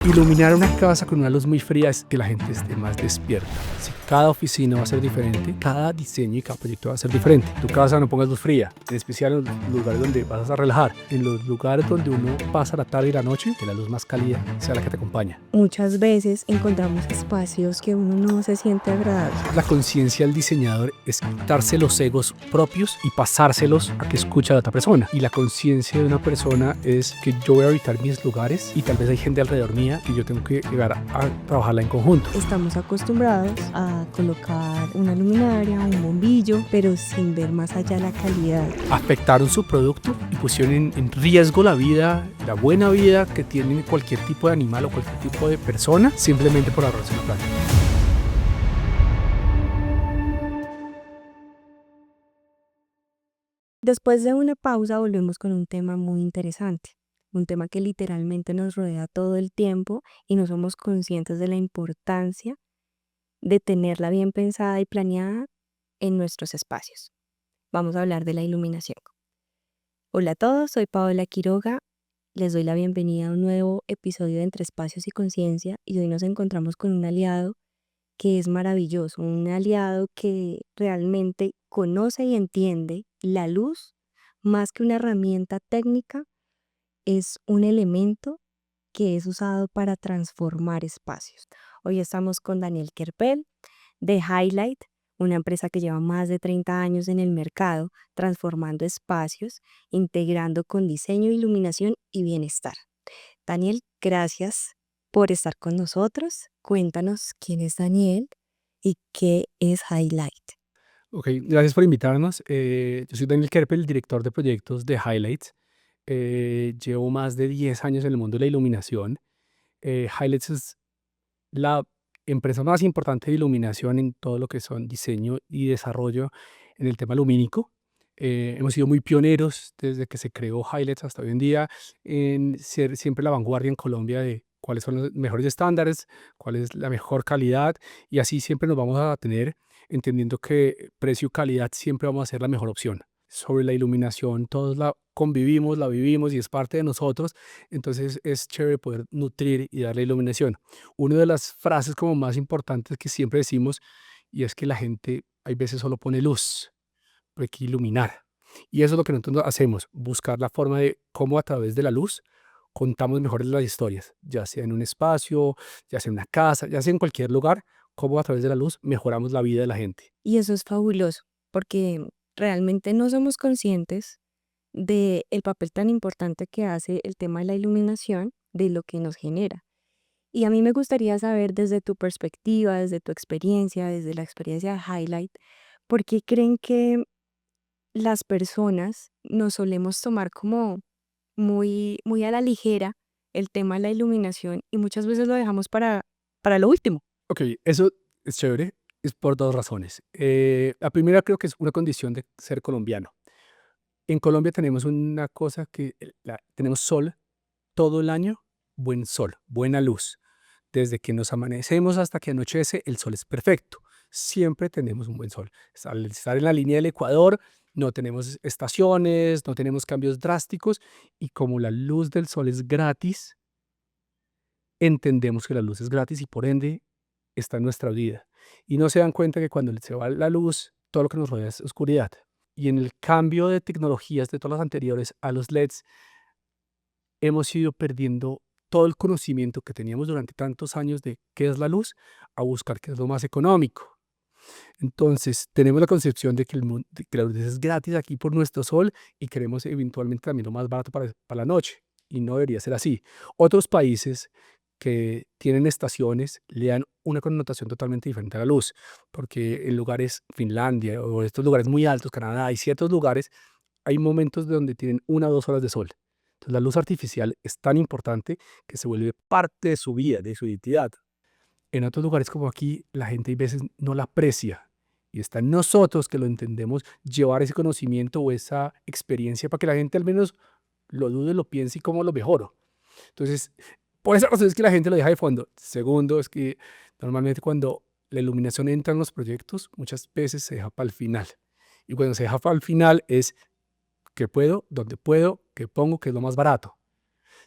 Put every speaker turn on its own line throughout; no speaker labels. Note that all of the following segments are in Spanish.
Iluminar una casa con una luz muy fría es que la gente esté más despierta. Si cada oficina va a ser diferente, cada diseño y cada proyecto va a ser diferente. Tu casa no pongas luz fría, en especial en los lugares donde vas a relajar. En los lugares donde uno pasa la tarde y la noche, que la luz más cálida sea la que te acompaña.
Muchas veces encontramos espacios que uno no se siente agradable.
La conciencia del diseñador es quitarse los egos propios y pasárselos a que escucha a la otra persona. Y la conciencia de una persona es que yo voy a habitar mis lugares y tal vez hay gente alrededor mía que yo tengo que llegar a trabajarla en conjunto.
Estamos acostumbrados a colocar una luminaria, un bombillo, pero sin ver más allá la calidad.
Afectaron su producto y pusieron en riesgo la vida, la buena vida que tiene cualquier tipo de animal o cualquier tipo de persona simplemente por ahorrarse una plata.
Después de una pausa volvemos con un tema muy interesante, un tema que literalmente nos rodea todo el tiempo y no somos conscientes de la importancia de tenerla bien pensada y planeada en nuestros espacios. Vamos a hablar de la iluminación. Hola a todos, soy Paola Quiroga. Les doy la bienvenida a un nuevo episodio de Entre Espacios y Conciencia y hoy nos encontramos con un aliado que es maravilloso, un aliado que realmente conoce y entiende la luz más que una herramienta técnica, es un elemento que es usado para transformar espacios. Hoy estamos con Daniel Kerpel de Highlight, una empresa que lleva más de 30 años en el mercado, transformando espacios, integrando con diseño, iluminación y bienestar. Daniel, gracias por estar con nosotros. Cuéntanos quién es Daniel y qué es Highlight.
Ok, gracias por invitarnos. Yo soy Daniel Kerpel, director de proyectos de Highlights. Llevo más de 10 años en el mundo de la iluminación. Highlights es la empresa más importante de iluminación en todo lo que son diseño y desarrollo en el tema lumínico. Hemos sido muy pioneros desde que se creó Highlights hasta hoy en día en ser siempre la vanguardia en Colombia de cuáles son los mejores estándares, cuál es la mejor calidad y así siempre nos vamos a tener entendiendo que precio y calidad siempre vamos a ser la mejor opción. Sobre la iluminación, todos la convivimos, la vivimos y es parte de nosotros, entonces es chévere poder nutrir y darle iluminación. Una de las frases como más importantes que siempre decimos y es que la gente hay veces solo pone luz, pero hay que iluminar. Y eso es lo que nosotros hacemos, buscar la forma de cómo a través de la luz contamos mejor las historias, ya sea en un espacio, ya sea en una casa, ya sea en cualquier lugar, cómo a través de la luz mejoramos la vida de la gente.
Y eso es fabuloso porque realmente no somos conscientes del papel tan importante que hace el tema de la iluminación, de lo que nos genera. Y a mí me gustaría saber desde tu perspectiva, desde tu experiencia, desde la experiencia de Highlight, ¿por qué creen que las personas nos solemos tomar como muy a la ligera el tema de la iluminación y muchas veces lo dejamos para lo último?
Ok, eso es chévere, es por dos razones. La primera creo que es una condición de ser colombiano. En Colombia tenemos una cosa que tenemos sol todo el año, buen sol, buena luz. Desde que nos amanecemos hasta que anochece, el sol es perfecto. Siempre tenemos un buen sol. Al estar en la línea del Ecuador, no tenemos estaciones, no tenemos cambios drásticos y como la luz del sol es gratis, entendemos que la luz es gratis y por ende está en nuestra vida. Y no se dan cuenta que cuando se va la luz, todo lo que nos rodea es oscuridad. Y en el cambio de tecnologías de todas las anteriores a los LEDs, hemos ido perdiendo todo el conocimiento que teníamos durante tantos años de qué es la luz a buscar qué es lo más económico. Entonces, tenemos la concepción de que, de que la luz es gratis aquí por nuestro sol y queremos eventualmente también lo más barato para la noche. Y no debería ser así. Otros países que tienen estaciones le dan una connotación totalmente diferente a la luz, porque en lugares, Finlandia o estos lugares muy altos, Canadá, hay ciertos lugares, hay momentos donde tienen 1 o 2 horas de sol. Entonces, la luz artificial es tan importante que se vuelve parte de su vida, de su identidad. En otros lugares como aquí, la gente a veces no la aprecia y está en nosotros que lo entendemos llevar ese conocimiento o esa experiencia para que la gente al menos lo dude, lo piense y cómo lo mejoro. Entonces, por esa razón es que la gente lo deja de fondo. Segundo, es que normalmente cuando la iluminación entra en los proyectos, muchas veces se deja para el final. Y cuando se deja para el final es qué puedo, dónde puedo, qué pongo, qué es lo más barato.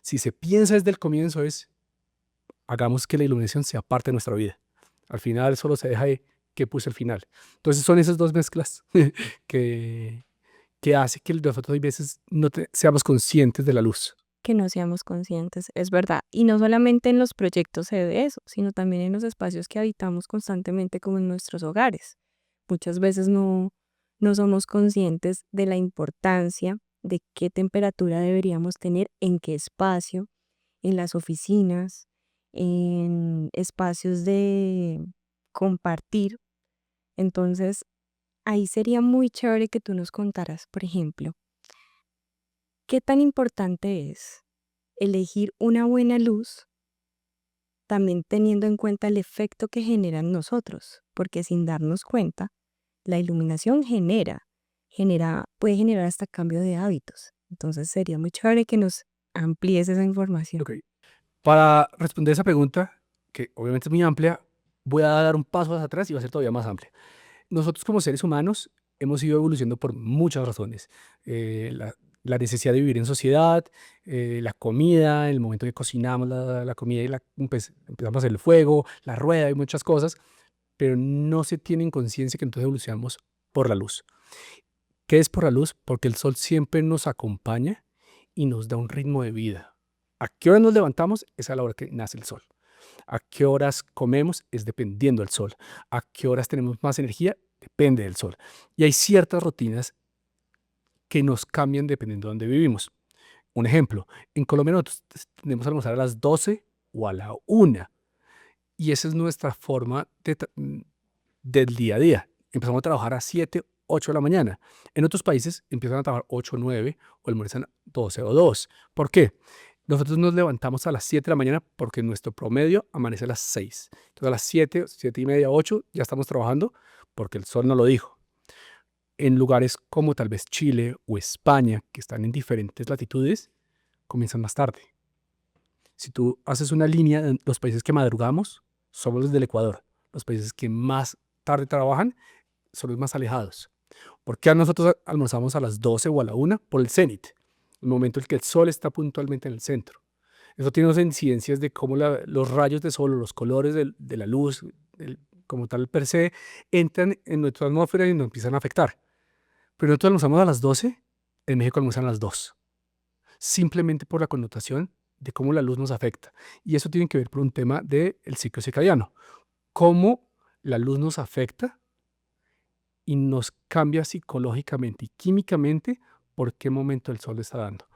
Si se piensa desde el comienzo es hagamos que la iluminación sea parte de nuestra vida. Al final solo se deja de qué puse al final. Entonces son esas dos mezclas que, que hace que nosotros a veces no seamos conscientes de la luz.
Que no seamos conscientes, es verdad. Y no solamente en los proyectos se ve eso, sino también en los espacios que habitamos constantemente como en nuestros hogares. Muchas veces no somos conscientes de la importancia de qué temperatura deberíamos tener, en qué espacio, en las oficinas, en espacios de compartir. Entonces, ahí sería muy chévere que tú nos contaras, por ejemplo, qué tan importante es elegir una buena luz, también teniendo en cuenta el efecto que genera en nosotros, porque sin darnos cuenta, la iluminación puede generar hasta cambio de hábitos. Entonces sería muy chévere que nos amplíes esa información.
Ok. Para responder esa pregunta, que obviamente es muy amplia, voy a dar un paso hacia atrás y va a ser todavía más amplia. Nosotros como seres humanos hemos ido evolucionando por muchas razones. La necesidad de vivir en sociedad, la comida, el momento que cocinamos la comida y pues, empezamos a hacer el fuego, la rueda y muchas cosas, pero no se tiene en conciencia que entonces evolucionamos por la luz. ¿Qué es por la luz? Porque el sol siempre nos acompaña y nos da un ritmo de vida. ¿A qué hora nos levantamos? Es a la hora que nace el sol. ¿A qué horas comemos? Es dependiendo del sol. ¿A qué horas tenemos más energía? Depende del sol. Y hay ciertas rutinas que nos cambian dependiendo de dónde vivimos. Un ejemplo, en Colombia nosotros tendemos a almorzar a las 12 o a la 1 y esa es nuestra forma del día a día. Empezamos a trabajar a 7, 8 de la mañana. En otros países empiezan a trabajar 8, 9 o almuerzan 12 o 2. ¿Por qué? Nosotros nos levantamos a las 7 de la mañana porque nuestro promedio amanece a las 6. Entonces a las 7, 7 y media, 8 ya estamos trabajando porque el sol nos lo dijo. En lugares como tal vez Chile o España, que están en diferentes latitudes, comienzan más tarde. Si tú haces una línea de los países que madrugamos, somos los del Ecuador. Los países que más tarde trabajan son los más alejados. ¿Por qué a nosotros almorzamos a las 12 o a la 1? Por el cenit, el momento en que el sol está puntualmente en el centro. Eso tiene unas incidencias de cómo los rayos de sol o los colores de la luz, como tal per se, entran en nuestra atmósfera y nos empiezan a afectar. Pero nosotros almorzamos a las 12, en México almuerzan a las 2, simplemente por la connotación de cómo la luz nos afecta. Y eso tiene que ver por un tema del ciclo circadiano, cómo la luz nos afecta y nos cambia psicológicamente y químicamente por qué momento el sol está dando.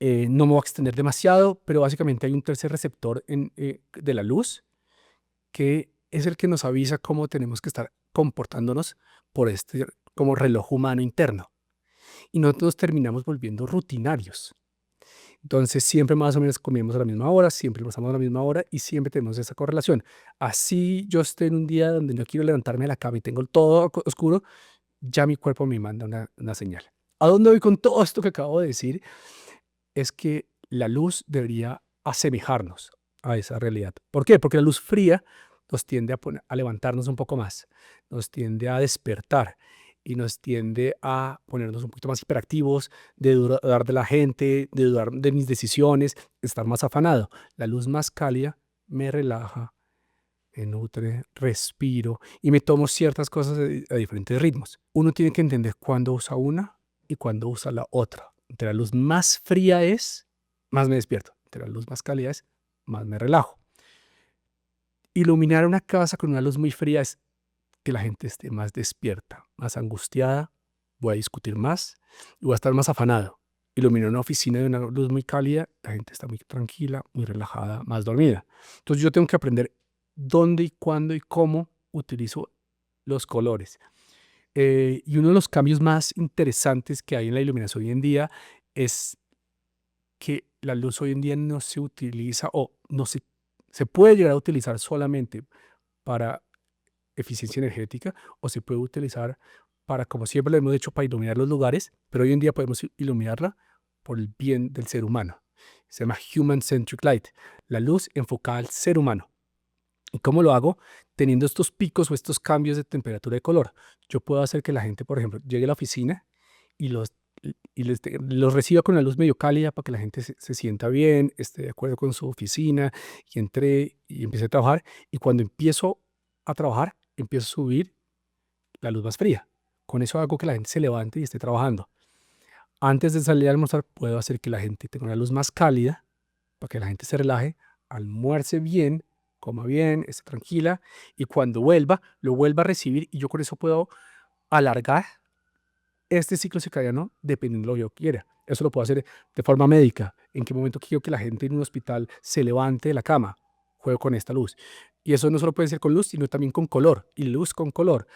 No me voy a extender demasiado, pero básicamente hay un tercer receptor de la luz que es el que nos avisa cómo tenemos que estar comportándonos por este como reloj humano interno. Y nosotros terminamos volviendo rutinarios. Entonces siempre más o menos comemos a la misma hora, siempre pasamos a la misma hora y siempre tenemos esa correlación. Así yo estoy en un día donde no quiero levantarme de la cama y tengo todo oscuro, ya mi cuerpo me manda una señal. ¿A dónde voy con todo esto que acabo de decir? Es que la luz debería asemejarnos a esa realidad. ¿Por qué? Porque la luz fría nos tiende a levantarnos un poco más, nos tiende a despertar y nos tiende a ponernos un poquito más hiperactivos, de dudar de la gente, de dudar de mis decisiones, estar más afanado. La luz más cálida me relaja, me nutre, respiro y me tomo ciertas cosas a diferentes ritmos. Uno tiene que entender cuándo usa una y cuándo usa la otra. Entre la luz más fría es, más me despierto. Entre la luz más cálida es, más me relajo. Iluminar una casa con una luz muy fría es que la gente esté más despierta, más angustiada, voy a discutir más y voy a estar más afanado. Iluminar una oficina de una luz muy cálida, la gente está muy tranquila, muy relajada, más dormida. Entonces yo tengo que aprender dónde y cuándo y cómo utilizo los colores. Y uno de los cambios más interesantes que hay en la iluminación hoy en día es que la luz hoy en día no se utiliza o no se puede llegar a utilizar solamente para eficiencia energética o se puede utilizar para, como siempre lo hemos dicho, para iluminar los lugares, pero hoy en día podemos iluminarla por el bien del ser humano. Se llama Human Centric Light, la luz enfocada al ser humano. ¿Y cómo lo hago? Teniendo estos picos o estos cambios de temperatura de color. Yo puedo hacer que la gente, por ejemplo, llegue a la oficina y los reciba con una luz medio cálida para que la gente se sienta bien, esté de acuerdo con su oficina y entre y empiece a trabajar. Y cuando empiezo a trabajar, empiezo a subir la luz más fría. Con eso hago que la gente se levante y esté trabajando. Antes de salir a almorzar, puedo hacer que la gente tenga una luz más cálida para que la gente se relaje, almuerce bien, coma bien, esté tranquila y cuando vuelva, lo vuelva a recibir y yo con eso puedo alargar este ciclo circadiano dependiendo de lo que yo quiera. Eso lo puedo hacer de forma médica. En qué momento quiero que la gente en un hospital se levante de la cama, juego con esta luz. Y eso no solo puede ser con luz, sino también con color y luz con color.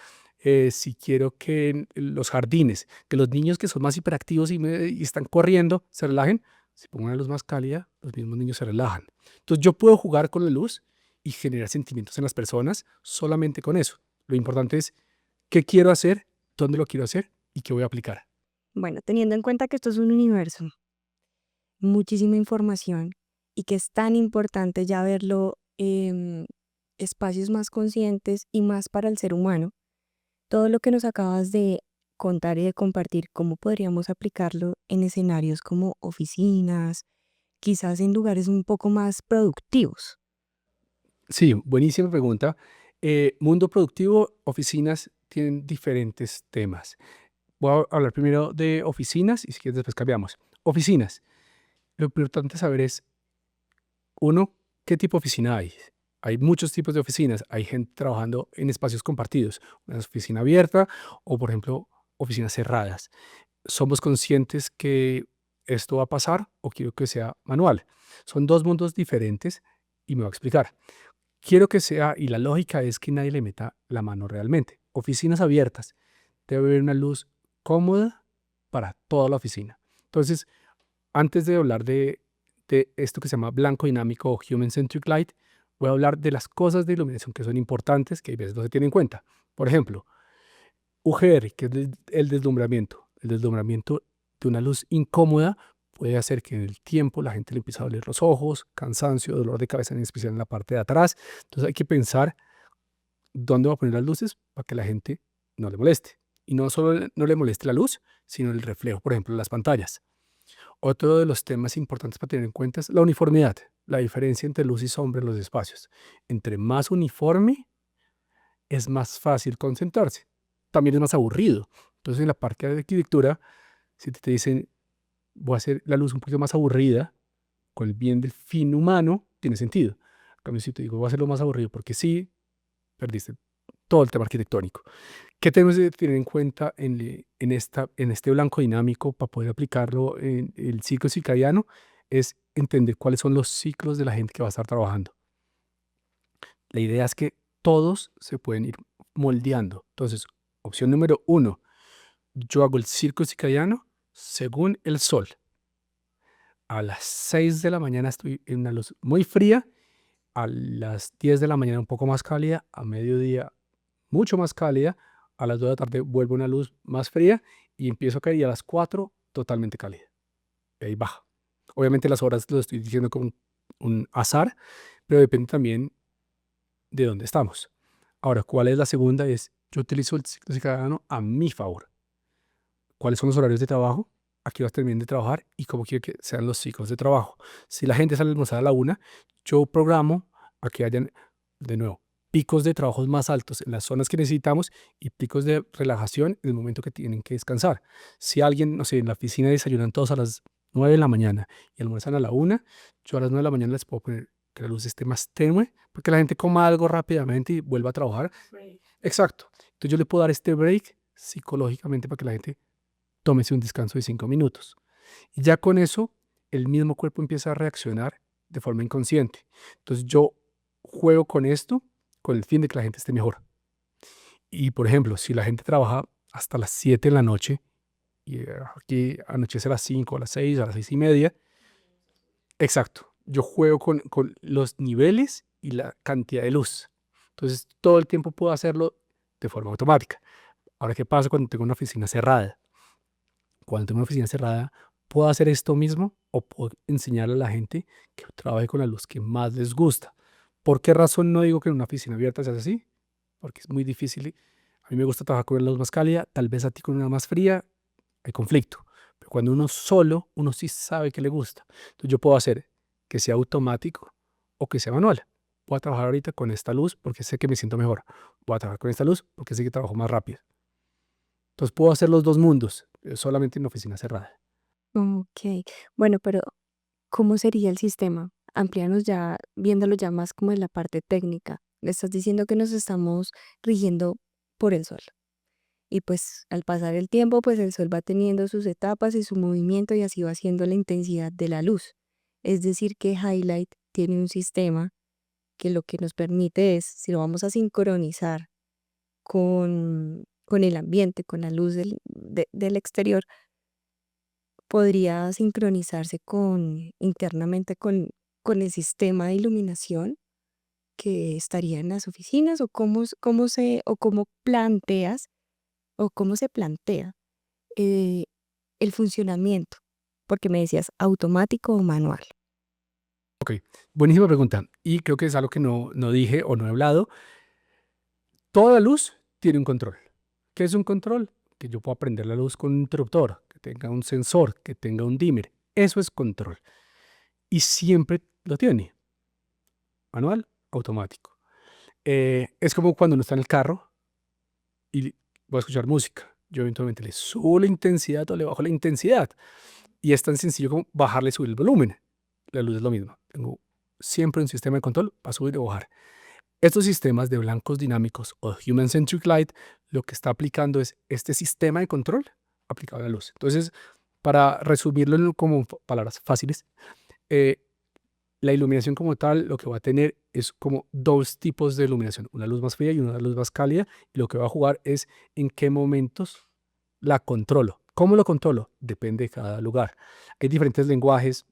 Si quiero que en los jardines, que los niños que son más hiperactivos y están corriendo se relajen, si pongo una luz más cálida, los mismos niños se relajan. Entonces yo puedo jugar con la luz y generar sentimientos en las personas solamente con eso. Lo importante es qué quiero hacer, dónde lo quiero hacer y qué voy a aplicar.
Bueno, teniendo en cuenta que esto es un universo, muchísima información y que es tan importante ya verlo en espacios más conscientes y más para el ser humano, todo lo que nos acabas de contar y de compartir, ¿cómo podríamos aplicarlo en escenarios como oficinas, quizás en lugares un poco más productivos?
Sí, buenísima pregunta. Mundo productivo, oficinas tienen diferentes temas. Voy a hablar primero de oficinas y si quieres después cambiamos. Oficinas. Lo importante saber es, uno, ¿qué tipo de oficina hay? Hay muchos tipos de oficinas. Hay gente trabajando en espacios compartidos, una oficina abierta o, por ejemplo, oficinas cerradas. ¿Somos conscientes que esto va a pasar o quiero que sea manual? Son dos mundos diferentes y me voy a explicar. Quiero que sea, y la lógica es que nadie le meta la mano realmente. Oficinas abiertas. Debe haber una luz cómoda para toda la oficina. Entonces, antes de hablar de esto que se llama blanco dinámico o Human Centric Light, voy a hablar de las cosas de iluminación que son importantes que a veces no se tienen en cuenta. Por ejemplo, UGR, que es el deslumbramiento. El deslumbramiento de una luz incómoda puede hacer que en el tiempo la gente le empiece a doler los ojos, cansancio, dolor de cabeza, en especial en la parte de atrás. Entonces hay que pensar dónde va a poner las luces para que la gente no le moleste. Y no solo no le moleste la luz, sino el reflejo, por ejemplo, en las pantallas. Otro de los temas importantes para tener en cuenta es la uniformidad, la diferencia entre luz y sombra en los espacios. Entre más uniforme, es más fácil concentrarse. También es más aburrido. Entonces, en la parte de arquitectura, si te dicen, voy a hacer la luz un poquito más aburrida, con el bien del fin humano, tiene sentido. En cambio, si te digo, voy a hacerlo más aburrido porque sí, perdiste todo el tema arquitectónico. ¿Qué tenemos que tener en cuenta en este blanco dinámico para poder aplicarlo en el ciclo circadiano? Es entender cuáles son los ciclos de la gente que va a estar trabajando. La idea es que todos se pueden ir moldeando. Entonces, opción número uno, yo hago el ciclo circadiano según el sol. A las 6 de la mañana estoy en una luz muy fría, a las 10 de la mañana un poco más cálida, a mediodía mucho más cálida, a las 2 de la tarde vuelve una luz más fría y empiezo a caer y a las 4 totalmente cálida. Y ahí baja. Obviamente las horas lo estoy diciendo con un azar, pero depende también de dónde estamos. Ahora, ¿cuál es la segunda? Es yo utilizo el ciclo circadiano a mi favor. ¿Cuáles son los horarios de trabajo? A qué horas terminen de trabajar y cómo quiero que sean los ciclos de trabajo. Si la gente sale a almorzar a la una, yo programo a que hayan, de nuevo, picos de trabajos más altos en las zonas que necesitamos y picos de relajación en el momento que tienen que descansar. Si alguien, no sé, en la oficina desayunan todos a las 9 de la mañana y almuerzan a la una, yo a las 9 de la mañana les puedo poner que la luz esté más tenue, porque la gente coma algo rápidamente y vuelva a trabajar. Exacto. Entonces yo le puedo dar este break psicológicamente para que la gente tómese un descanso de 5 minutos. Y ya con eso, el mismo cuerpo empieza a reaccionar de forma inconsciente. Entonces yo juego con esto con el fin de que la gente esté mejor. Y por ejemplo, si la gente trabaja hasta las 7 de la noche y aquí anochece a las 5, a las 6, a las 6:30, exacto, yo juego con los niveles y la cantidad de luz. Entonces todo el tiempo puedo hacerlo de forma automática. Ahora, ¿qué pasa cuando tengo una oficina cerrada? Cuando tengo una oficina cerrada, puedo hacer esto mismo o puedo enseñarle a la gente que trabaje con la luz que más les gusta. ¿Por qué razón no digo que en una oficina abierta se hace así? Porque es muy difícil. A mí me gusta trabajar con una luz más cálida, tal vez a ti con una más fría, hay conflicto. Pero cuando uno solo, uno sí sabe que le gusta. Entonces yo puedo hacer que sea automático o que sea manual. Voy a trabajar ahorita con esta luz porque sé que me siento mejor. Voy a trabajar con esta luz porque sé que trabajo más rápido. Entonces puedo hacer los dos mundos, solamente en oficina cerrada.
Ok. Bueno, pero ¿cómo sería el sistema? Amplíanos ya, viéndolo ya más como en la parte técnica. Le estás diciendo que nos estamos rigiendo por el sol. Y pues al pasar el tiempo, pues el sol va teniendo sus etapas y su movimiento y así va siendo la intensidad de la luz. Es decir, que Highlight tiene un sistema que lo que nos permite es, si lo vamos a sincronizar con el ambiente, con la luz del exterior, podría sincronizarse internamente con el sistema de iluminación que estaría en las oficinas o o cómo planteas o cómo se plantea eh, el funcionamiento, porque me decías automático o manual.
Ok, buenísima pregunta. Y creo que es algo que no dije o no he hablado. Toda luz tiene un control. ¿Qué es un control? Que yo pueda prender la luz con un interruptor, que tenga un sensor, que tenga un dimmer. Eso es control. Y siempre lo tiene. Manual, automático. Es como cuando uno está en el carro y voy a escuchar música. Yo eventualmente le subo la intensidad o le bajo la intensidad. Y es tan sencillo como bajarle y subir el volumen. La luz es lo mismo. Tengo siempre un sistema de control para subir o bajar. Estos sistemas de blancos dinámicos o Human Centric Light lo que está aplicando es este sistema de control aplicado a la luz. Entonces, para resumirlo como palabras fáciles, eh, la iluminación como tal lo que va a tener es como dos tipos de iluminación, una luz más fría y una luz más cálida, y lo que va a jugar es en qué momentos la controlo. ¿Cómo lo controlo? Depende de cada lugar. Hay diferentes lenguajes,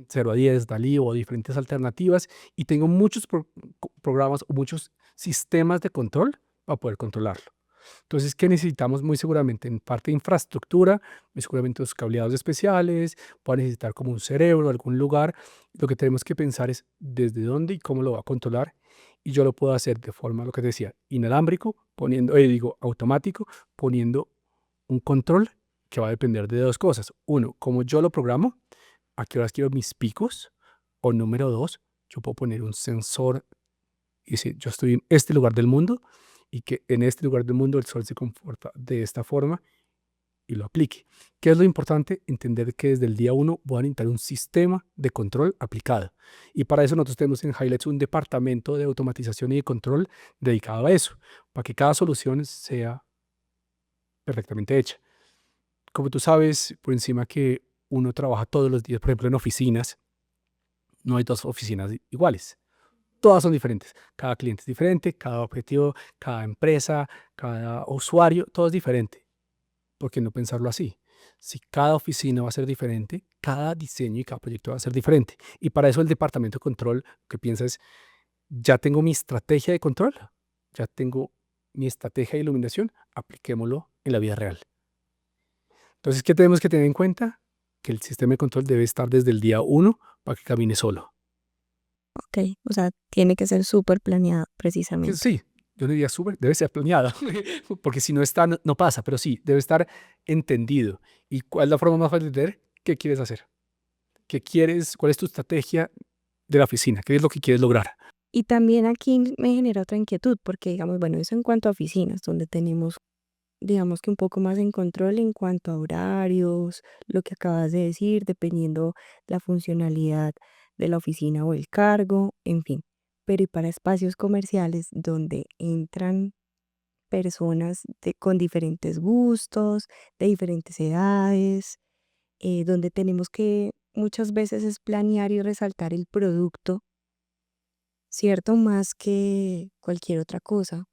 0 a 10, Dalí o diferentes alternativas, y tengo muchos programas o muchos sistemas de control para poder controlarlo. Entonces, ¿qué necesitamos? Muy seguramente en parte de infraestructura, muy seguramente los cableados especiales, voy a necesitar como un cerebro, algún lugar. Lo que tenemos que pensar es desde dónde y cómo lo va a controlar. Y yo lo puedo hacer de forma, lo que te decía, inalámbrico, automático, poniendo un control que va a depender de dos cosas. Uno, cómo yo lo programo, a qué horas quiero mis picos. O número dos, yo puedo poner un sensor y decir, yo estoy en este lugar del mundo y que en este lugar del mundo el sol se comporta de esta forma y lo aplique. ¿Qué es lo importante? Entender que desde el día uno voy a necesitar un sistema de control aplicado. Y para eso nosotros tenemos en Highlights un departamento de automatización y de control dedicado a eso, para que cada solución sea perfectamente hecha. Como tú sabes, por encima que uno trabaja todos los días, por ejemplo, en oficinas, no hay dos oficinas iguales. Todas son diferentes. Cada cliente es diferente, cada objetivo, cada empresa, cada usuario, todo es diferente. ¿Por qué no pensarlo así? Si cada oficina va a ser diferente, cada diseño y cada proyecto va a ser diferente. Y para eso el departamento de control, lo que piensa es, ya tengo mi estrategia de control, ya tengo mi estrategia de iluminación, apliquémoslo en la vida real. Entonces, ¿qué tenemos que tener en cuenta? Que el sistema de control debe estar desde el día uno para que camine solo.
Ok, o sea, tiene que ser súper planeado
Que
precisamente.
sí, yo no diría súper, debe ser planeada, porque si no está, no pasa, pero sí, debe estar entendido. ¿Y cuál es la forma más fácil de entender? ¿Qué quieres hacer? ¿Qué quieres? ¿Cuál es tu estrategia de la oficina? ¿Qué es lo que quieres lograr?
Y también aquí me genera otra inquietud, porque digamos, bueno, eso en cuanto a oficinas, donde tenemos, digamos que un poco más en control en cuanto a horarios, lo que acabas de decir, dependiendo la funcionalidad de la oficina o el cargo, en fin. Pero y para espacios comerciales donde entran personas con diferentes gustos, de diferentes edades, donde tenemos que muchas veces es planear y resaltar el producto, ¿cierto? Más que cualquier otra cosa.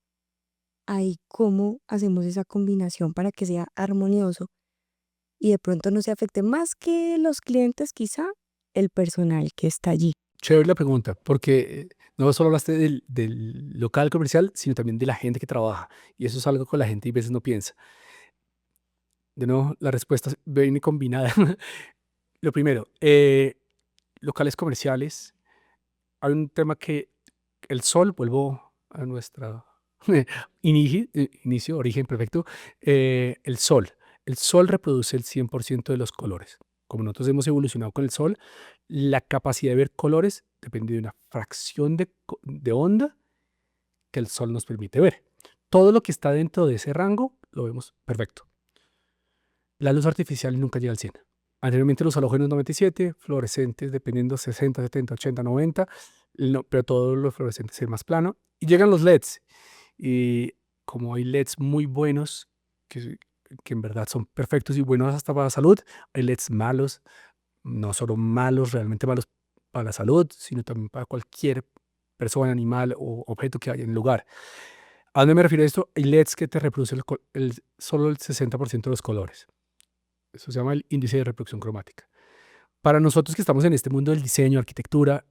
Ahí cómo hacemos esa combinación para que sea armonioso y de pronto no se afecte más que los clientes, quizá el personal que está allí.
Chévere la pregunta, porque no solo hablaste del local comercial, sino también de la gente que trabaja. Y eso es algo que la gente a veces no piensa. De nuevo, la respuesta viene combinada. Lo primero, locales comerciales. Hay un tema que el sol, vuelvo a nuestra inicio, origen perfecto, el sol. El sol reproduce el 100% de los colores. Como nosotros hemos evolucionado con el sol, la capacidad de ver colores depende de una fracción de onda que el sol nos permite ver. Todo lo que está dentro de ese rango lo vemos perfecto. La luz artificial nunca llega al 100. Anteriormente los halógenos 97, fluorescentes dependiendo 60, 70, 80, 90, pero todos los fluorescentes es más plano. Y llegan los LEDs. Y como hay LEDs muy buenos, que en verdad son perfectos y buenos hasta para la salud, hay LEDs malos, no solo malos, realmente malos para la salud, sino también para cualquier persona, animal o objeto que haya en el lugar. ¿A dónde me refiero a esto? Hay LEDs que te reproducen solo el 60% de los colores. Eso se llama el índice de reproducción cromática. Para nosotros que estamos en este mundo del diseño, arquitectura,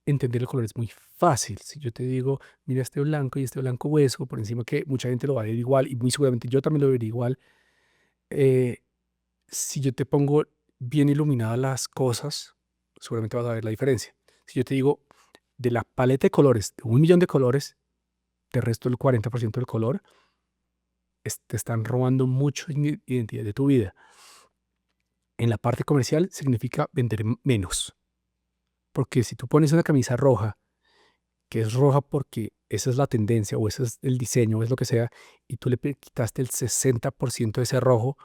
entender el color es muy fácil. Si yo te digo, mira este blanco y este blanco hueso, por encima que mucha gente lo va a ver igual y muy seguramente yo también lo vería igual. eh, si yo te pongo bien iluminadas las cosas, seguramente vas a ver la diferencia. Si yo te digo, de la paleta de colores, de 1 millón de colores, te resto el 40% del color, te están robando mucho identidad de tu vida. En la parte comercial significa vender menos. Porque si tú pones una camisa roja, que es roja porque esa es la tendencia o ese es el diseño o es lo que sea, y tú le quitaste el 60% de ese rojo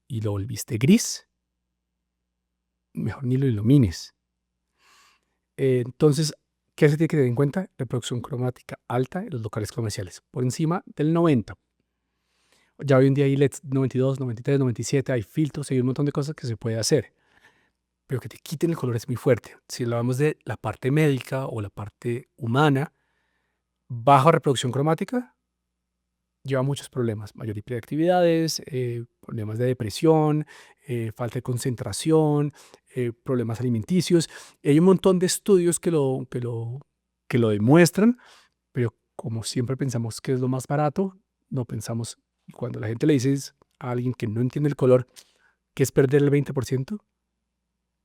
y lo volviste gris, mejor ni lo ilumines. Entonces, ¿qué se tiene que tener en cuenta? Reproducción cromática alta en los locales comerciales, por encima del 90. Ya hoy en día hay LEDs 92, 93, 97, hay filtros, hay un montón de cosas que se puede hacer, pero que te quiten el color es muy fuerte. Si hablamos de la parte médica o la parte humana, baja reproducción cromática lleva muchos problemas, mayor hiperactividades, problemas de depresión, falta de concentración, problemas alimenticios. Hay un montón de estudios que lo demuestran, pero como siempre pensamos que es lo más barato, no pensamos, y cuando la gente le dice a alguien que no entiende el color, que es perder el 20%,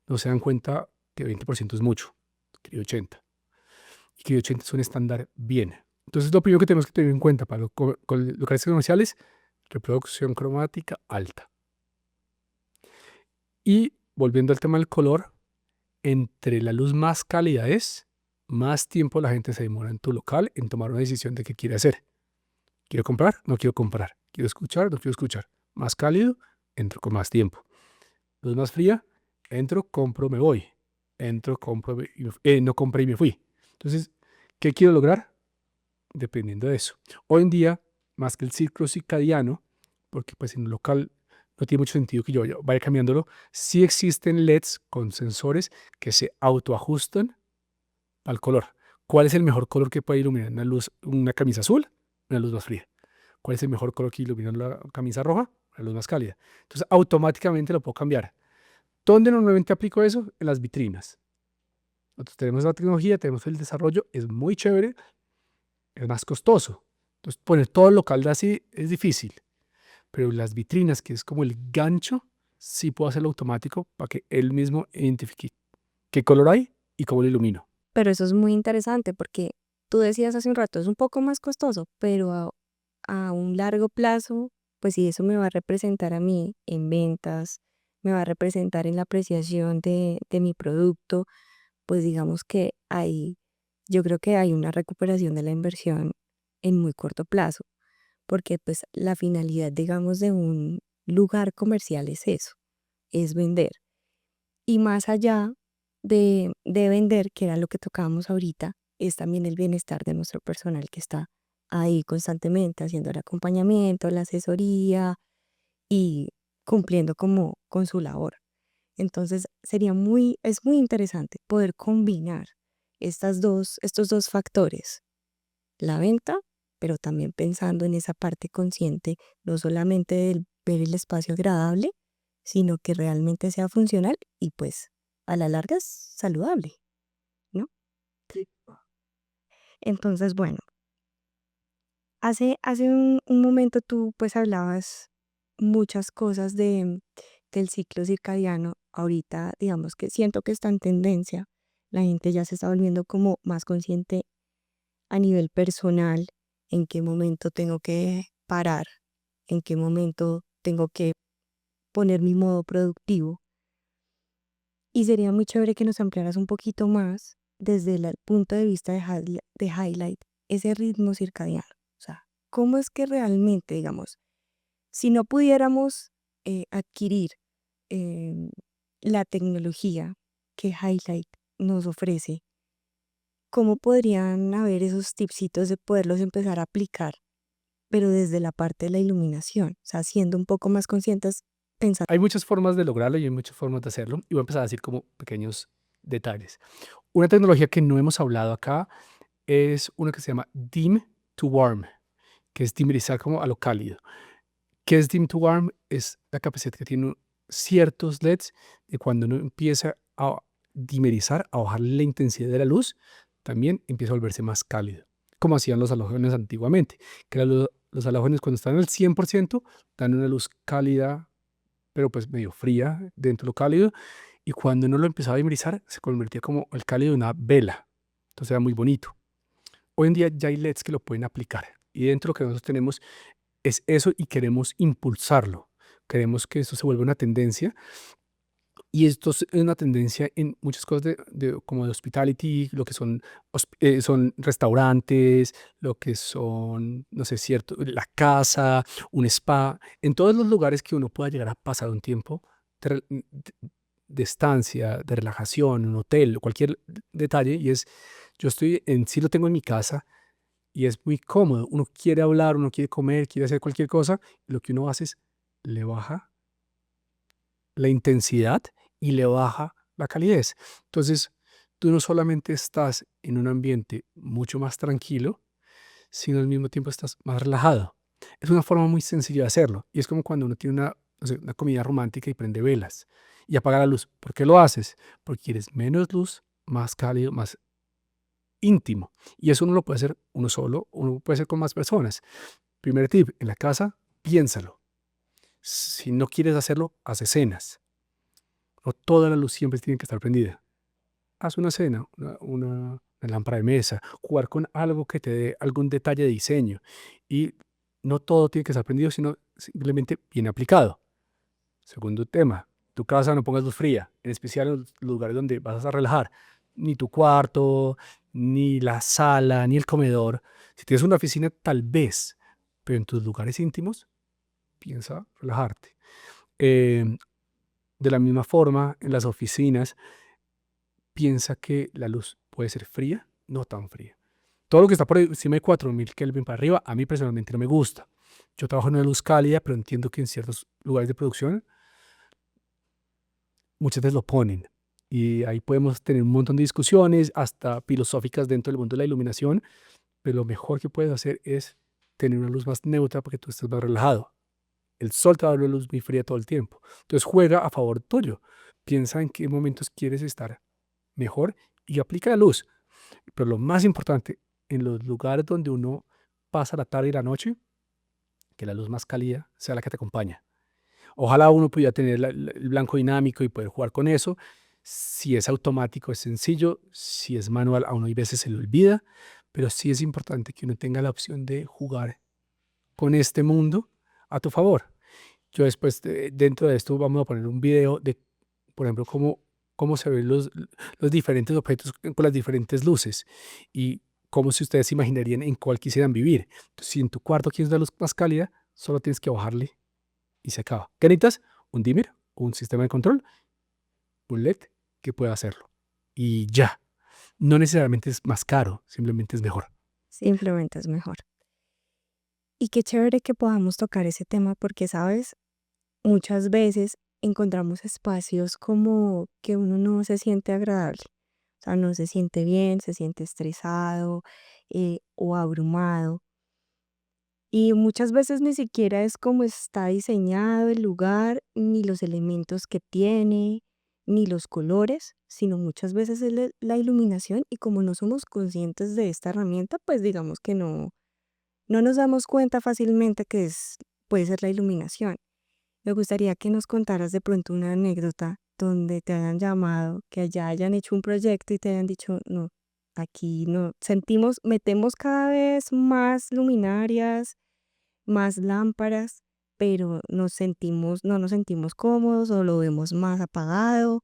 no se dan cuenta que 20% es mucho, que 80, y que 80 es un estándar bien. Entonces, lo primero que tenemos que tener en cuenta para los locales comerciales, reproducción cromática alta. Y volviendo al tema del color, entre la luz más cálida es, más tiempo la gente se demora en tu local en tomar una decisión de qué quiere hacer. ¿Quiero comprar? No quiero comprar. ¿Quiero escuchar? No quiero escuchar. Más cálido, entro con más tiempo. Luz más fría, entro, compro, me voy. Entro, compro, no compré y me fui. Entonces, ¿qué quiero lograr? Dependiendo de eso. Hoy en día, más que el ciclo circadiano, porque pues en un local no tiene mucho sentido que yo vaya cambiándolo, sí existen LEDs con sensores que se autoajustan al color. ¿Cuál es el mejor color que puede iluminar una camisa azul? Una luz más fría. ¿Cuál es el mejor color que ilumina la camisa roja? Una luz más cálida. Entonces, automáticamente lo puedo cambiar. ¿Dónde normalmente aplico eso? En las vitrinas. Nosotros tenemos la tecnología, tenemos el desarrollo, es muy chévere, es más costoso. Entonces, poner todo el local de así es difícil, pero las vitrinas, que es como el gancho, sí puedo hacerlo automático para que él mismo identifique qué color hay y cómo lo ilumino.
Pero eso es muy interesante porque tú decías hace un rato, es un poco más costoso, pero a un largo plazo, pues si eso me va a representar a mí en ventas, me va a representar en la apreciación de mi producto, pues digamos que yo creo que hay una recuperación de la inversión en muy corto plazo, porque pues la finalidad, digamos, de un lugar comercial es eso, es vender. Y más allá de vender, que era lo que tocábamos ahorita, es también el bienestar de nuestro personal que está ahí constantemente haciendo el acompañamiento, la asesoría y cumpliendo como con su labor. Entonces es muy interesante poder combinar estos dos factores, la venta, pero también pensando en esa parte consciente, no solamente del ver el espacio agradable, sino que realmente sea funcional y pues a la larga es saludable, ¿no?
Sí.
Entonces, bueno, hace un momento tú pues hablabas muchas cosas del ciclo circadiano. Ahorita, digamos que siento que está en tendencia. La gente ya se está volviendo como más consciente a nivel personal, en qué momento tengo que parar, en qué momento tengo que poner mi modo productivo. Y sería muy chévere que nos ampliaras un poquito más desde el punto de vista de highlight, ese ritmo circadiano. O sea, ¿cómo es que realmente, digamos, si no pudiéramos adquirir em, la tecnología que Highlight nos ofrece, cómo podrían haber esos tipsitos de poderlos empezar a aplicar, pero desde la parte de la iluminación? O sea, siendo un poco más conscientes, pensando.
Hay muchas formas de lograrlo y hay muchas formas de hacerlo. Y voy a empezar a decir como pequeños detalles. Una tecnología que no hemos hablado acá es una que se llama Dim to Warm, que es dimerizar como a lo cálido. ¿Qué es dim to warm? Es la capacidad que tienen ciertos LEDs de cuando uno empieza a dimerizar, a bajar la intensidad de la luz, también empieza a volverse más cálido, como hacían los halógenos antiguamente, que los halógenos cuando están al 100% dan una luz cálida, pero pues medio fría dentro de lo cálido, y cuando uno lo empezaba a dimerizar, se convertía como el cálido de una vela, entonces era muy bonito. Hoy en día ya hay LEDs que lo pueden aplicar, y dentro de lo que nosotros tenemos es eso y queremos impulsarlo. Queremos que esto se vuelva una tendencia y esto es una tendencia en muchas cosas como de hospitality, lo que son, son restaurantes, lo que son, no sé, cierto, la casa, un spa, en todos los lugares que uno pueda llegar a pasar un tiempo de estancia, de relajación, un hotel, cualquier detalle. Y es, yo estoy en sí lo tengo en mi casa y es muy cómodo. Uno quiere hablar, uno quiere comer, quiere hacer cualquier cosa. Y lo que uno hace es le baja la intensidad y le baja la calidez. Entonces, tú no solamente estás en un ambiente mucho más tranquilo, sino al mismo tiempo estás más relajado. Es una forma muy sencilla de hacerlo. Y es como cuando uno tiene una, no sé, una comida romántica y prende velas y apaga la luz. ¿Por qué lo haces? Porque quieres menos luz, más cálido, más íntimo. Y eso uno lo puede hacer uno solo, uno puede hacer con más personas. Primer tip, en la casa, piénsalo. Si no quieres hacerlo, haz escenas. No toda la luz siempre tiene que estar prendida. Haz una escena, una lámpara de mesa, jugar con algo que te dé algún detalle de diseño. Y no todo tiene que estar prendido, sino simplemente bien aplicado. Segundo tema, tu casa no pongas luz fría, en especial en los lugares donde vas a relajar. Ni tu cuarto, ni la sala, ni el comedor. Si tienes una oficina, tal vez, pero en tus lugares íntimos, piensa relajarte. Eh, de la misma forma, en las oficinas, piensa que la luz puede ser fría, no tan fría. Todo lo que está por encima de 4000 Kelvin para arriba, a mí personalmente no me gusta. Yo trabajo en una luz cálida, pero entiendo que en ciertos lugares de producción muchas veces lo ponen. Y ahí podemos tener un montón de discusiones, hasta filosóficas dentro del mundo de la iluminación, pero lo mejor que puedes hacer es tener una luz más neutra para que tú estés más relajado. El sol te va a dar una luz muy fría todo el tiempo. Entonces juega a favor tuyo. Piensa en qué momentos quieres estar mejor y aplica la luz. Pero lo más importante, en los lugares donde uno pasa la tarde y la noche, que la luz más cálida sea la que te acompaña. Ojalá uno pudiera tener el blanco dinámico y poder jugar con eso. Si es automático es sencillo, si es manual a uno hay veces se le olvida, pero sí es importante que uno tenga la opción de jugar con este mundo a tu favor. Yo después, dentro de esto, vamos a poner un video de, por ejemplo, cómo se ven los diferentes objetos con las diferentes luces y cómo si ustedes se imaginarían en cuál quisieran vivir. Entonces, si en tu cuarto quieres una luz más cálida, solo tienes que bajarle y se acaba. ¿Qué necesitas? Un dimmer, un sistema de control, un LED que pueda hacerlo. Y ya. No necesariamente es más caro, simplemente es mejor.
Simplemente es mejor. Y qué chévere que podamos tocar ese tema porque, ¿sabes? Muchas veces encontramos espacios como que uno no se siente agradable, o sea, no se siente bien, se siente estresado o abrumado. Y muchas veces ni siquiera es como está diseñado el lugar, ni los elementos que tiene, ni los colores, sino muchas veces es la iluminación y como no somos conscientes de esta herramienta, pues digamos que no nos damos cuenta fácilmente que puede ser la iluminación. Me gustaría que nos contaras de pronto una anécdota donde te hayan llamado, que ya hayan hecho un proyecto y te hayan dicho, no, aquí no, metemos cada vez más luminarias, más lámparas, pero no nos sentimos cómodos o lo vemos más apagado.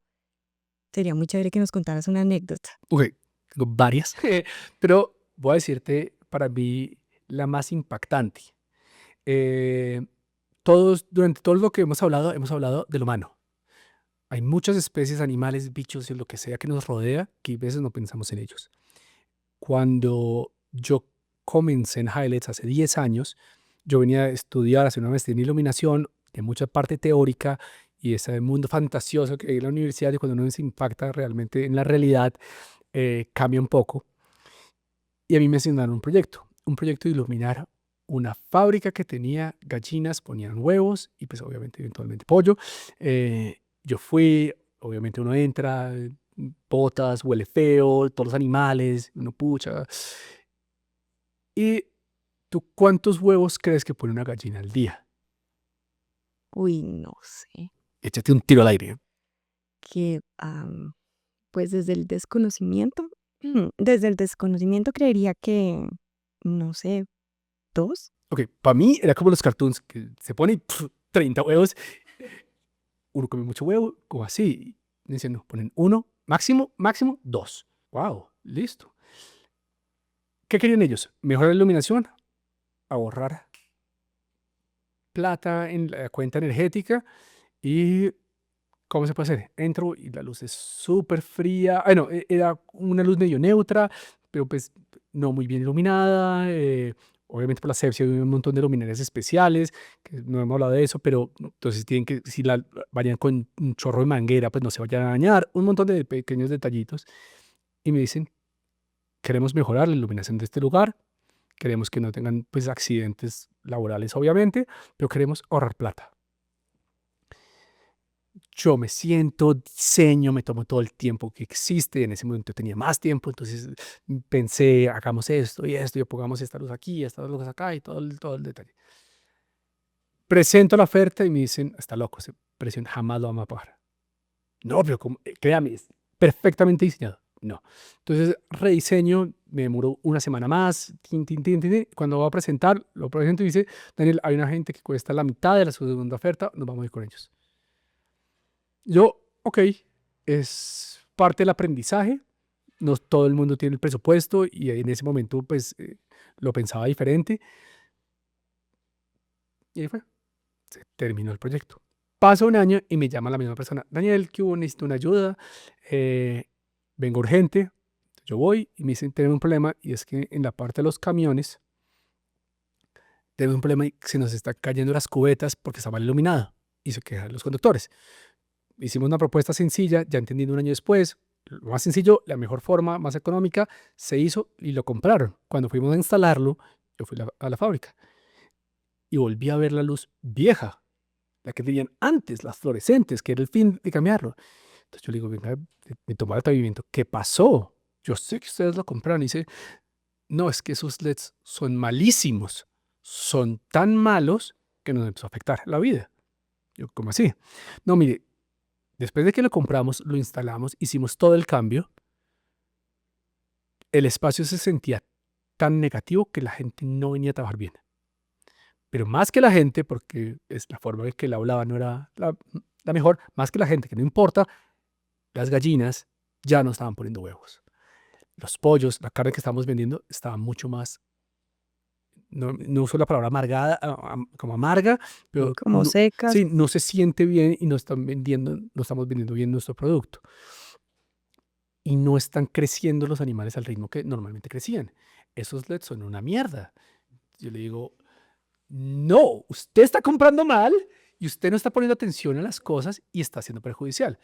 Sería muy chévere que nos contaras una anécdota.
Ok, tengo varias, pero voy a decirte para mí la más impactante. Eh, durante todo lo que hemos hablado del humano. Hay muchas especies, animales, bichos y lo que sea que nos rodea que a veces no pensamos en ellos. Cuando yo comencé en Highlights hace 10 años, yo venía a estudiar, a hacer una maestría en iluminación, de mucha parte teórica y ese mundo fantasioso que hay en la universidad y cuando uno se impacta realmente en la realidad, cambia un poco. Y a mí me asignaron un proyecto de iluminar una fábrica que tenía gallinas, ponían huevos y pues obviamente eventualmente pollo. Yo fui, obviamente uno entra, botas, huele feo, todos los animales, uno pucha. ¿Y tú cuántos huevos crees que pone una gallina al día?
Uy, no sé.
Échate un tiro al aire.
Que, pues desde el desconocimiento creería que, no sé, 2.
Ok, para mí era como los cartoons que se pone y 30 huevos. Uno come mucho huevo, como así. Dicen, no, ponen uno, máximo dos. Wow, listo. ¿Qué querían ellos? Mejorar la iluminación, ahorrar plata en la cuenta energética y ¿cómo se puede hacer? Entro y la luz es súper fría. Bueno, era una luz medio neutra, pero pues no muy bien iluminada. Obviamente por la asepsia hay un montón de luminarias especiales, que no hemos hablado de eso, pero entonces tienen que, si la varían con un chorro de manguera, pues no se vayan a dañar. Un montón de pequeños detallitos. Y me dicen, queremos mejorar la iluminación de este lugar, queremos que no tengan pues accidentes laborales, obviamente, pero queremos ahorrar plata. Yo me siento, diseño, me tomo todo el tiempo que existe. En ese momento tenía más tiempo, entonces pensé, hagamos esto y esto, y pongamos esta luz aquí, esta luz acá y todo el detalle. Presento la oferta y me dicen, está loco, ese precio jamás lo vamos a pagar. No, pero créame, es perfectamente diseñado. No. Entonces rediseño, me demoro una semana más, tin, tin, tin, tin, tin. Cuando voy a presentar, lo presento y dice, Daniel, hay una gente que cuesta la mitad de la segunda oferta, nos vamos a ir con ellos. Yo, ok, es parte del aprendizaje, no todo el mundo tiene el presupuesto y en ese momento pues lo pensaba diferente y ahí fue, se terminó el proyecto. Pasa un año y me llama la misma persona, Daniel, ¿qué hubo? Necesito una ayuda, eh, vengo urgente, yo voy y me dicen, tenemos un problema y es que en la parte de los camiones tenemos un problema y se nos están cayendo las cubetas porque está mal iluminado y se quejan los conductores. Hicimos una propuesta sencilla, ya entendiendo un año después, lo más sencillo, la mejor forma, más económica, se hizo y lo compraron. Cuando fuimos a instalarlo, yo fui a la fábrica y volví a ver la luz vieja, la que tenían antes, las fluorescentes, que era el fin de cambiarlo. Entonces yo le digo, venga, me tomó el atrevimiento, ¿qué pasó? Yo sé que ustedes lo compraron y dice, no, es que esos LEDs son malísimos, son tan malos que nos empezó a afectar la vida. Yo, ¿cómo así? No, mire, después de que lo compramos, lo instalamos, hicimos todo el cambio, el espacio se sentía tan negativo que la gente no venía a trabajar bien. Pero más que la gente, porque es la forma en que él hablaba no era la mejor, más que la gente, que no importa, las gallinas ya no estaban poniendo huevos. Los pollos, la carne que estábamos vendiendo estaba mucho más, no uso la palabra amargada, como amarga, pero
Como secas.
sí, no se siente bien y no estamos vendiendo bien nuestro producto. Y no están creciendo los animales al ritmo que normalmente crecían. Esos LEDs son una mierda. Yo le digo, no, usted está comprando mal y usted no está poniendo atención a las cosas y está siendo perjudicial.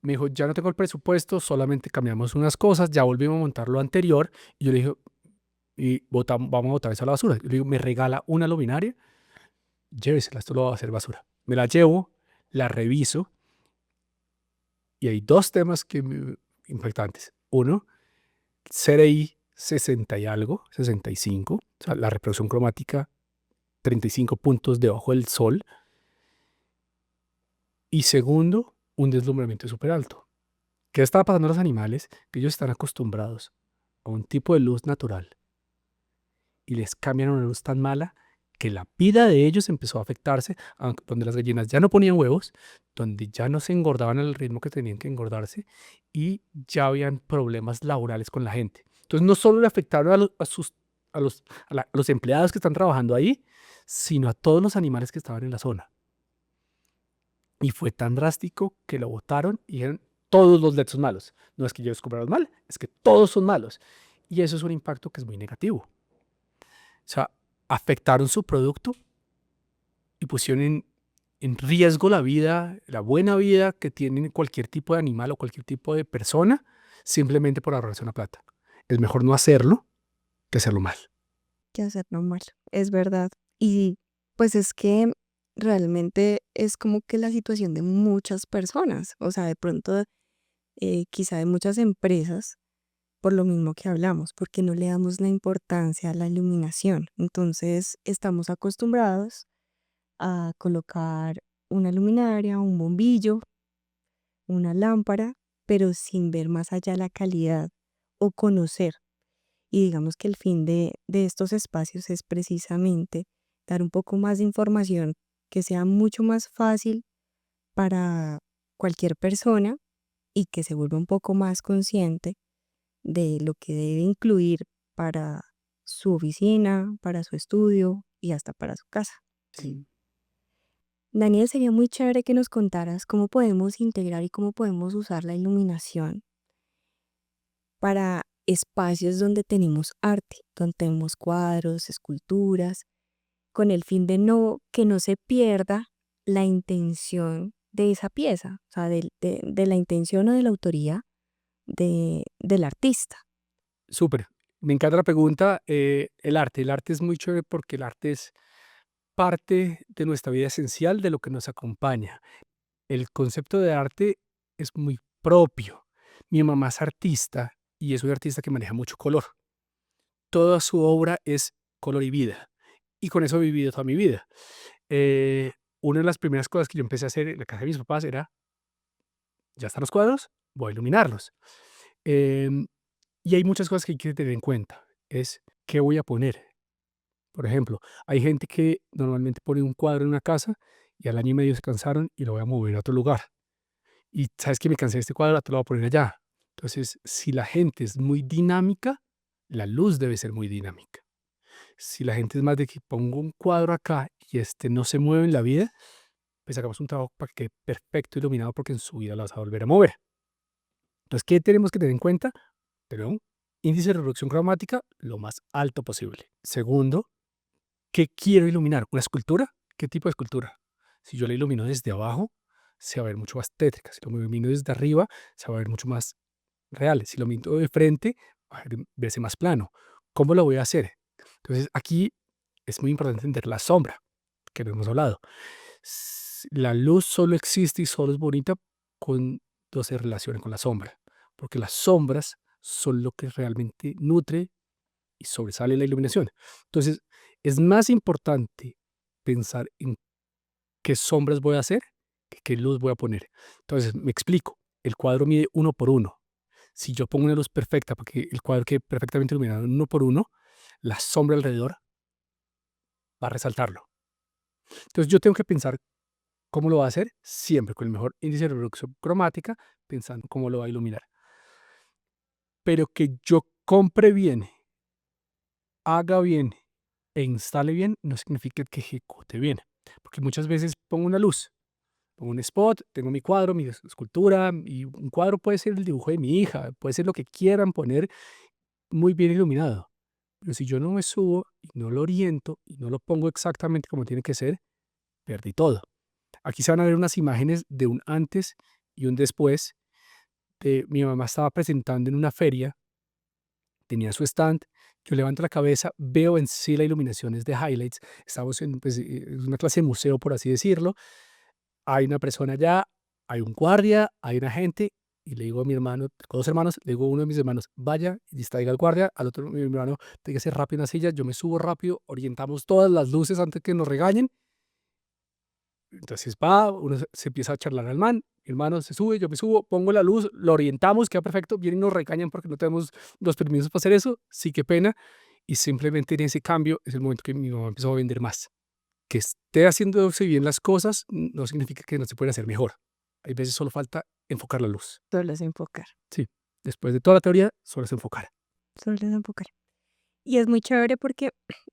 Me dijo, ya no tengo el presupuesto, solamente cambiamos unas cosas, ya volvimos a montar lo anterior. Y yo le dije, vamos a botar eso a la basura. Yo le digo, me regala una luminaria, llévesela, esto lo va a hacer basura. Me la llevo, la reviso y hay dos temas impactantes. Uno, CRI 60 y algo, 65, o sea, la reproducción cromática 35 puntos debajo del sol. Y segundo, un deslumbramiento súper alto. ¿Qué está pasando a los animales? Que ellos están acostumbrados a un tipo de luz natural y les cambian a una luz tan mala que la vida de ellos empezó a afectarse, donde las gallinas ya no ponían huevos, donde ya no se engordaban al ritmo que tenían que engordarse y ya habían problemas laborales con la gente. Entonces no solo le afectaron a los empleados que están trabajando ahí, sino a todos los animales que estaban en la zona. Y fue tan drástico que lo votaron y dijeron, todos los LEDs son malos. No es que ellos compraron mal, es que todos son malos. Y eso es un impacto que es muy negativo. O sea, afectaron su producto y pusieron en riesgo la vida, la buena vida que tiene cualquier tipo de animal o cualquier tipo de persona, simplemente por ahorrarse una plata. Es mejor no hacerlo que hacerlo mal.
Que hacerlo mal, es verdad. Y pues es que realmente es como que la situación de muchas personas, o sea, de pronto quizá de muchas empresas, por lo mismo que hablamos, porque no le damos la importancia a la iluminación. Entonces estamos acostumbrados a colocar una luminaria, un bombillo, una lámpara, pero sin ver más allá la calidad o conocer. Y digamos que el fin de estos espacios es precisamente dar un poco más de información que sea mucho más fácil para cualquier persona y que se vuelva un poco más consciente de lo que debe incluir para su oficina, para su estudio y hasta para su casa.
Sí.
Daniel, sería muy chévere que nos contaras cómo podemos integrar y cómo podemos usar la iluminación para espacios donde tenemos arte, donde tenemos cuadros, esculturas, con el fin de que no se pierda la intención de esa pieza, o sea, de la intención o de la autoría del artista.
Súper. Me encanta la pregunta. El arte. El arte es muy chévere porque el arte es parte de nuestra vida esencial, de lo que nos acompaña. El concepto de arte es muy propio. Mi mamá es artista y es un artista que maneja mucho color. Toda su obra es color y vida. Y con eso he vivido toda mi vida. Eh, una de las primeras cosas que yo empecé a hacer en la casa de mis papás era, ya están los cuadros, voy a iluminarlos. Em, y hay muchas cosas que hay que tener en cuenta. Es qué voy a poner. Por ejemplo, hay gente que normalmente pone un cuadro en una casa y al año y medio se cansaron y lo voy a mover a otro lugar. Y sabes que me cansé de este cuadro, te lo voy a poner allá. Entonces, si la gente es muy dinámica, la luz debe ser muy dinámica. Si la gente es más de que pongo un cuadro acá y este no se mueve en la vida, pues hagamos un trabajo para que quede perfecto iluminado porque en su vida la vas a volver a mover. Entonces, ¿qué tenemos que tener en cuenta? Pero índice de reproducción cromática lo más alto posible. Segundo, ¿qué quiero iluminar? ¿Una escultura? ¿Qué tipo de escultura? Si yo la ilumino desde abajo, se va a ver mucho más tétrica. Si lo ilumino desde arriba, se va a ver mucho más real. Si lo ilumino de frente, va a verse más plano. ¿Cómo lo voy a hacer? Entonces, aquí es muy importante entender la sombra, que no hemos hablado. La luz solo existe y solo es bonita cuando se relaciona con la sombra, porque las sombras son lo que realmente nutre y sobresale la iluminación. Entonces, es más importante pensar en qué sombras voy a hacer que qué luz voy a poner. Entonces, me explico. El cuadro mide 1 por 1. Si yo pongo una luz perfecta para que el cuadro quede perfectamente iluminado 1 por 1, la sombra alrededor va a resaltarlo. Entonces, yo tengo que pensar cómo lo va a hacer, siempre con el mejor índice de reproducción cromática, pensando cómo lo va a iluminar. Pero que yo compre bien, haga bien e instale bien, no significa que ejecute bien. Porque muchas veces pongo una luz, pongo un spot, tengo mi cuadro, mi escultura, y un cuadro puede ser el dibujo de mi hija, puede ser lo que quieran poner muy bien iluminado. Pero si yo no me subo y no lo oriento y no lo pongo exactamente como tiene que ser, perdí todo. Aquí se van a ver unas imágenes de un antes y un después. Mi mamá estaba presentando en una feria, tenía su stand, yo levanto la cabeza, veo en sí la iluminación es de highlights, estamos en pues, una clase de museo, por así decirlo, hay una persona allá, hay un guardia, hay una gente, y le digo a mi hermano, tengo 2 hermanos, le digo a uno de mis hermanos, vaya y distraiga al guardia, al otro mi hermano, pégase rápido en la silla, yo me subo rápido, orientamos todas las luces antes que nos regañen. Entonces va, uno se empieza a charlar al man, mi hermano se sube, yo me subo, pongo la luz, lo orientamos, queda perfecto, vienen y nos regañan porque no tenemos los permisos para hacer eso, sí, qué pena, y simplemente en ese cambio es el momento que mi mamá empezó a vender más. Que esté haciéndose bien las cosas no significa que no se pueden hacer mejor. Hay veces solo falta enfocar la luz.
Solo es enfocar,
Sí, después de toda la teoría, solo es enfocar.
solo es enfocar. Y es muy chévere porque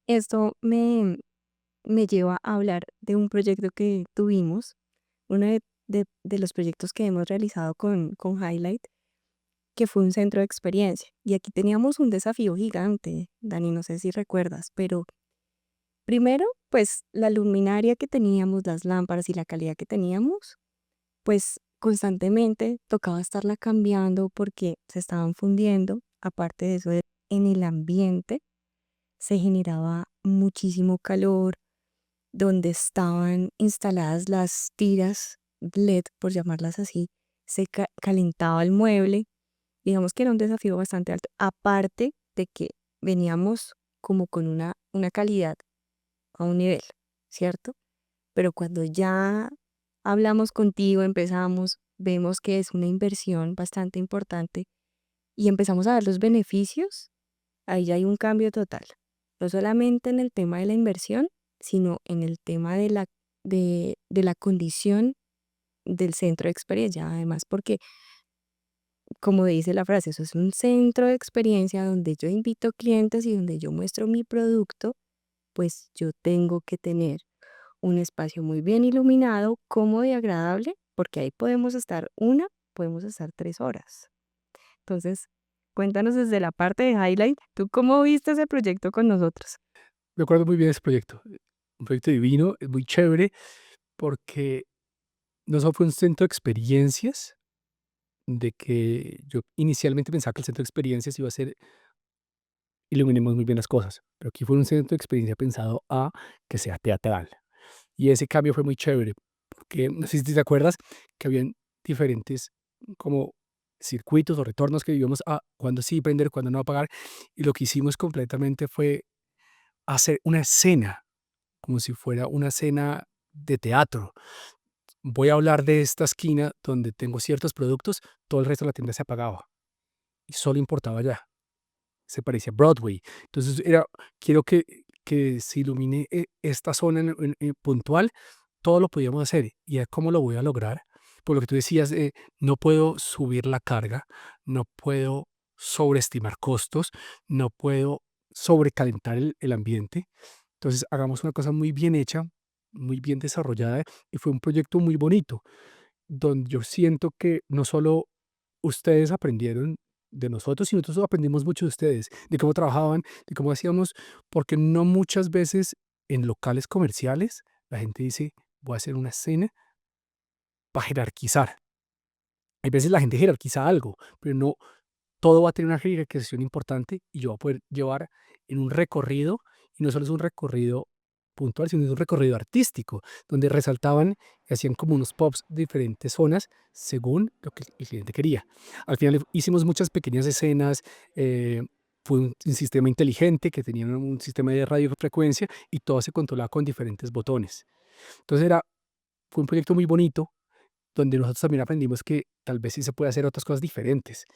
esto me lleva a hablar de un proyecto que tuvimos, uno de los proyectos que hemos realizado con Highlight, que fue un centro de experiencia. Y aquí teníamos un desafío gigante, Dani, no sé si recuerdas, pero primero, pues la luminaria que teníamos, las lámparas y la calidad que teníamos, pues constantemente tocaba estarla cambiando porque se estaban fundiendo. Aparte de eso, en el ambiente se generaba muchísimo calor, donde estaban instaladas las tiras LED, por llamarlas así, se calentaba el mueble. Digamos que era un desafío bastante alto. Aparte de que veníamos como con una calidad a un nivel, ¿cierto? Pero cuando ya hablamos contigo, empezamos, vemos que es una inversión bastante importante y empezamos a ver los beneficios, ahí ya hay un cambio total. No solamente en el tema de la inversión, sino en el tema de la condición del centro de experiencia. Además, porque, como dice la frase, eso es un centro de experiencia donde yo invito clientes y donde yo muestro mi producto, pues yo tengo que tener un espacio muy bien iluminado, cómodo y agradable, porque ahí podemos estar 3 horas. Entonces, cuéntanos desde la parte de Highlight, ¿tú cómo viste ese proyecto con nosotros?
Me acuerdo muy bien de ese proyecto. Un proyecto divino, es muy chévere porque no solo fue un centro de experiencias, de que yo inicialmente pensaba que el centro de experiencias iba a ser iluminemos muy bien las cosas, pero aquí fue un centro de experiencia pensado a que sea teatral. Y ese cambio fue muy chévere, porque no sé si te acuerdas que habían diferentes como circuitos o retornos que vivíamos a cuándo sí prender, cuándo no apagar. Y lo que hicimos completamente fue hacer una escena, como si fuera una escena de teatro. Voy a hablar de esta esquina donde tengo ciertos productos, todo el resto de la tienda se apagaba y solo importaba ya. Se parecía a Broadway. Entonces era, quiero que se ilumine esta zona puntual, todo lo podíamos hacer. ¿Y cómo lo voy a lograr? Por lo que tú decías, no puedo subir la carga, no puedo sobreestimar costos, no puedo sobrecalentar el ambiente. Entonces hagamos una cosa muy bien hecha, muy bien desarrollada y fue un proyecto muy bonito, donde yo siento que no solo ustedes aprendieron de nosotros y nosotros aprendimos mucho de ustedes, de cómo trabajaban, de cómo hacíamos, porque no muchas veces en locales comerciales la gente dice, voy a hacer una escena para jerarquizar. Hay veces la gente jerarquiza algo, pero no todo va a tener una jerarquización importante y yo voy a poder llevar en un recorrido, y no solo es un recorrido puntual, sino es un recorrido artístico, donde resaltaban y hacían como unos pops de diferentes zonas según lo que el cliente quería. Al final hicimos muchas pequeñas escenas, fue un sistema inteligente que tenía un sistema de radiofrecuencia y todo se controlaba con diferentes botones. Entonces fue un proyecto muy bonito donde nosotros también aprendimos que tal vez sí se puede hacer otras cosas diferentes.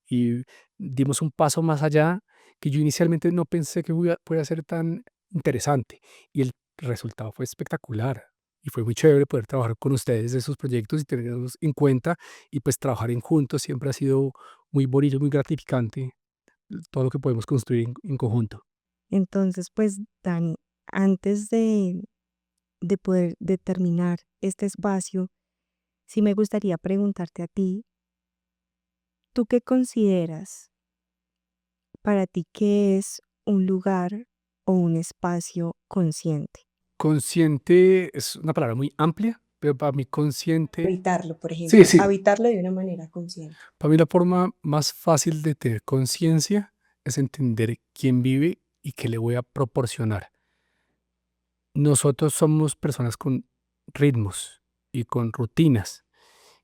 Y dimos un paso más allá que yo inicialmente no pensé que fuera ser tan interesante. Y el resultado fue espectacular. Y fue muy chévere poder trabajar con ustedes de esos proyectos y tenerlos en cuenta. Y pues trabajar en juntos siempre ha sido muy bonito, muy gratificante, todo lo que podemos construir en conjunto.
Entonces, pues, Dani, antes de poder determinar este espacio, sí me gustaría preguntarte a ti, ¿tú qué consideras para ti que es un lugar o un espacio consciente?
Consciente es una palabra muy amplia, pero para mí consciente,
Habitarlo, por
sí,
ejemplo,
sí,
habitarlo de una manera consciente.
para mí la forma más fácil de tener conciencia es entender quién vive y qué le voy a proporcionar. Nosotros somos personas con ritmos y con rutinas,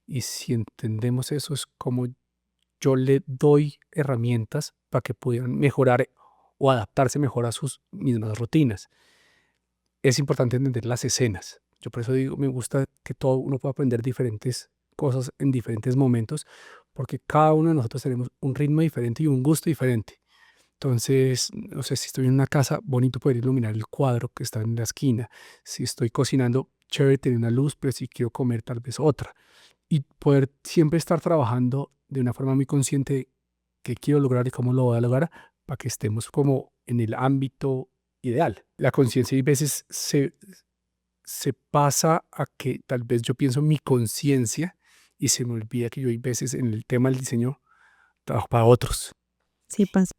y si entendemos eso es como yo le doy herramientas para que puedan mejorar o adaptarse mejor a sus mismas rutinas. Es importante entender las escenas. Yo por eso digo, me gusta que todo uno pueda aprender diferentes cosas en diferentes momentos, porque cada uno de nosotros tenemos un ritmo diferente y un gusto diferente. Entonces, no sé, si estoy en una casa, bonito poder iluminar el cuadro que está en la esquina. Si estoy cocinando, chévere tener una luz, pero si quiero comer, tal vez otra. Y poder siempre estar trabajando de una forma muy consciente de qué quiero lograr y cómo lo voy a lograr para que estemos como en el ámbito ideal. La conciencia a veces se pasa a que tal vez yo pienso en mi conciencia y se me olvida que yo hay veces en el tema del diseño trabajo para otros.
Sí pasa.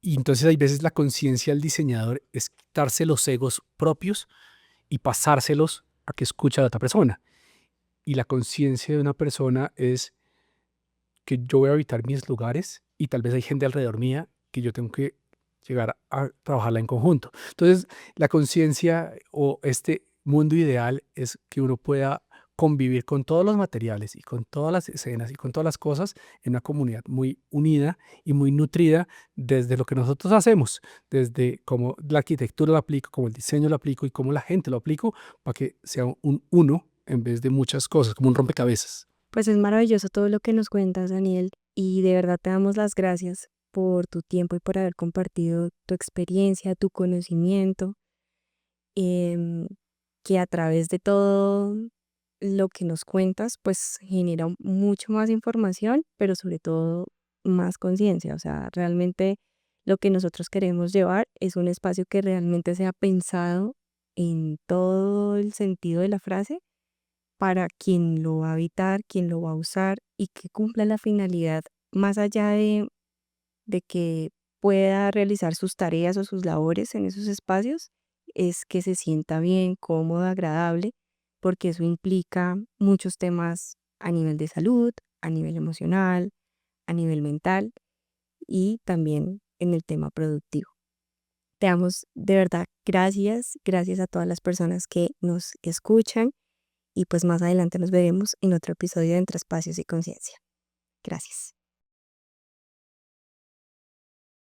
Y entonces hay veces la conciencia del diseñador es quitarse los egos propios y pasárselos a que escucha a la otra persona. Y la conciencia de una persona es que yo voy a habitar mis lugares y tal vez hay gente alrededor mía que yo tengo que llegar a trabajarla en conjunto. Entonces, la conciencia o este mundo ideal es que uno pueda convivir con todos los materiales y con todas las escenas y con todas las cosas en una comunidad muy unida y muy nutrida desde lo que nosotros hacemos, desde cómo la arquitectura lo aplico, cómo el diseño lo aplico y cómo la gente lo aplico para que sea un uno en vez de muchas cosas, como un rompecabezas.
Pues es maravilloso todo lo que nos cuentas, Daniel, y de verdad te damos las gracias por tu tiempo y por haber compartido tu experiencia, tu conocimiento, em, que a través de todo lo que nos cuentas, pues genera mucho más información, pero sobre todo más conciencia. O sea, realmente lo que nosotros queremos llevar es un espacio que realmente sea pensado en todo el sentido de la frase para quien lo va a habitar, quien lo va a usar y que cumpla la finalidad más allá de que pueda realizar sus tareas o sus labores en esos espacios, es que se sienta bien, cómodo, agradable, porque eso implica muchos temas a nivel de salud, a nivel emocional, a nivel mental y también en el tema productivo. Te damos de verdad gracias, gracias a todas las personas que nos escuchan y pues más adelante nos veremos en otro episodio de Entre Espacios y Conciencia. Gracias.